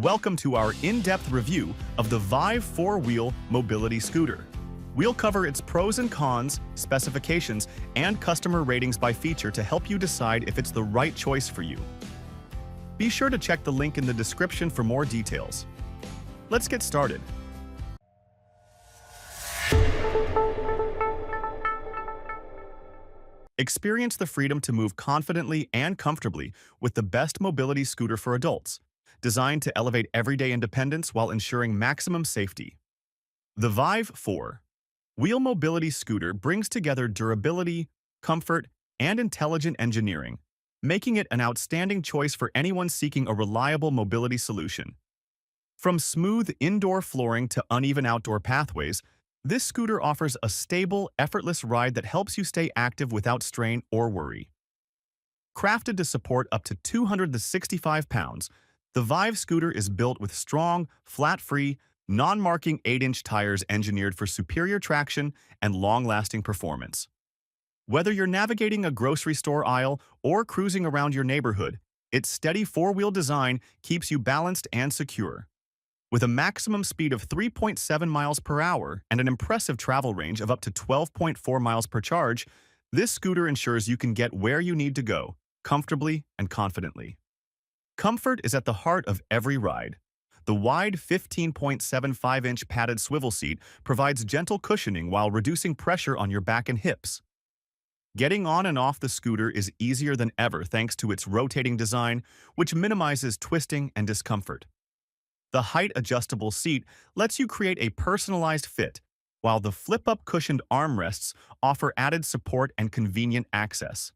Welcome to our in-depth review of the Vive 4-wheel mobility scooter. We'll cover its pros and cons, specifications, and customer ratings by feature to help you decide if it's the right choice for you. Be sure to check the link in the description for more details. Let's get started. Experience the freedom to move confidently and comfortably with the best mobility scooter for adults, designed to elevate everyday independence while ensuring maximum safety. The Vive 4-wheel mobility scooter brings together durability, comfort, and intelligent engineering, making it an outstanding choice for anyone seeking a reliable mobility solution. From smooth indoor flooring to uneven outdoor pathways, this scooter offers a stable, effortless ride that helps you stay active without strain or worry. Crafted to support up to 265 pounds, the Vive scooter is built with strong, flat-free, non-marking 8-inch tires engineered for superior traction and long-lasting performance. Whether you're navigating a grocery store aisle or cruising around your neighborhood, its steady 4-wheel design keeps you balanced and secure. With a maximum speed of 3.7 miles per hour and an impressive travel range of up to 12.4 miles per charge, this scooter ensures you can get where you need to go, comfortably and confidently. Comfort is at the heart of every ride. The wide 15.75-inch padded swivel seat provides gentle cushioning while reducing pressure on your back and hips. Getting on and off the scooter is easier than ever thanks to its rotating design, which minimizes twisting and discomfort. The height-adjustable seat lets you create a personalized fit, while the flip-up cushioned armrests offer added support and convenient access.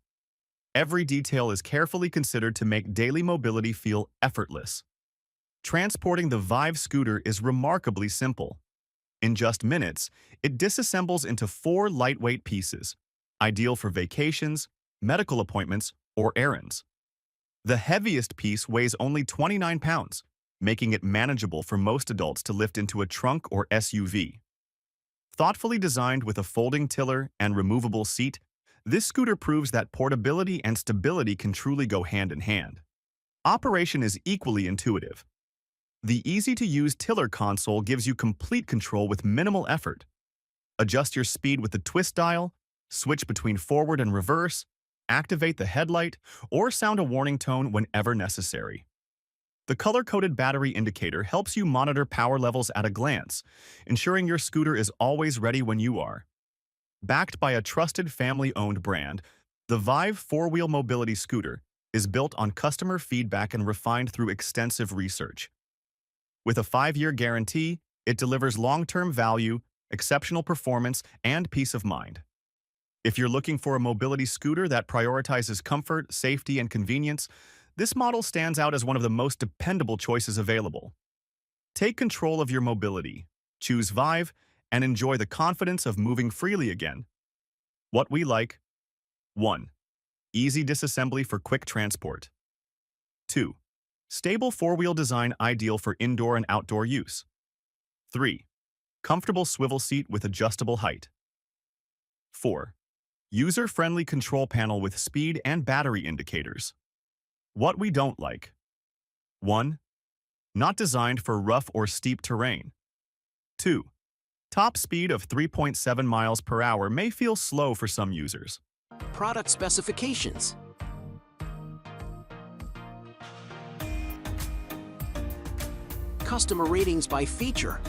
Every detail is carefully considered to make daily mobility feel effortless. Transporting the Vive scooter is remarkably simple. In just minutes, it disassembles into 4 lightweight pieces, ideal for vacations, medical appointments, or errands. The heaviest piece weighs only 29 pounds, making it manageable for most adults to lift into a trunk or SUV. Thoughtfully designed with a folding tiller and removable seat, this scooter proves that portability and stability can truly go hand in hand. Operation is equally intuitive. The easy-to-use tiller console gives you complete control with minimal effort. Adjust your speed with the twist dial, switch between forward and reverse, activate the headlight, or sound a warning tone whenever necessary. The color-coded battery indicator helps you monitor power levels at a glance, ensuring your scooter is always ready when you are. Backed by a trusted family-owned brand, the Vive 4-wheel mobility scooter is built on customer feedback and refined through extensive research. With a 5-year guarantee, it delivers long-term value, exceptional performance, and peace of mind. If you're looking for a mobility scooter that prioritizes comfort, safety, and convenience, this model stands out as one of the most dependable choices available. Take control of your mobility, choose Vive, and enjoy the confidence of moving freely again. What we like: 1. Easy disassembly for quick transport. 2. Stable 4-wheel design ideal for indoor and outdoor use. 3. Comfortable swivel seat with adjustable height. 4. User-friendly control panel with speed and battery indicators. What we don't like: 1. Not designed for rough or steep terrain. 2. Top speed of 3.7 miles per hour may feel slow for some users. Product specifications. Customer ratings by feature.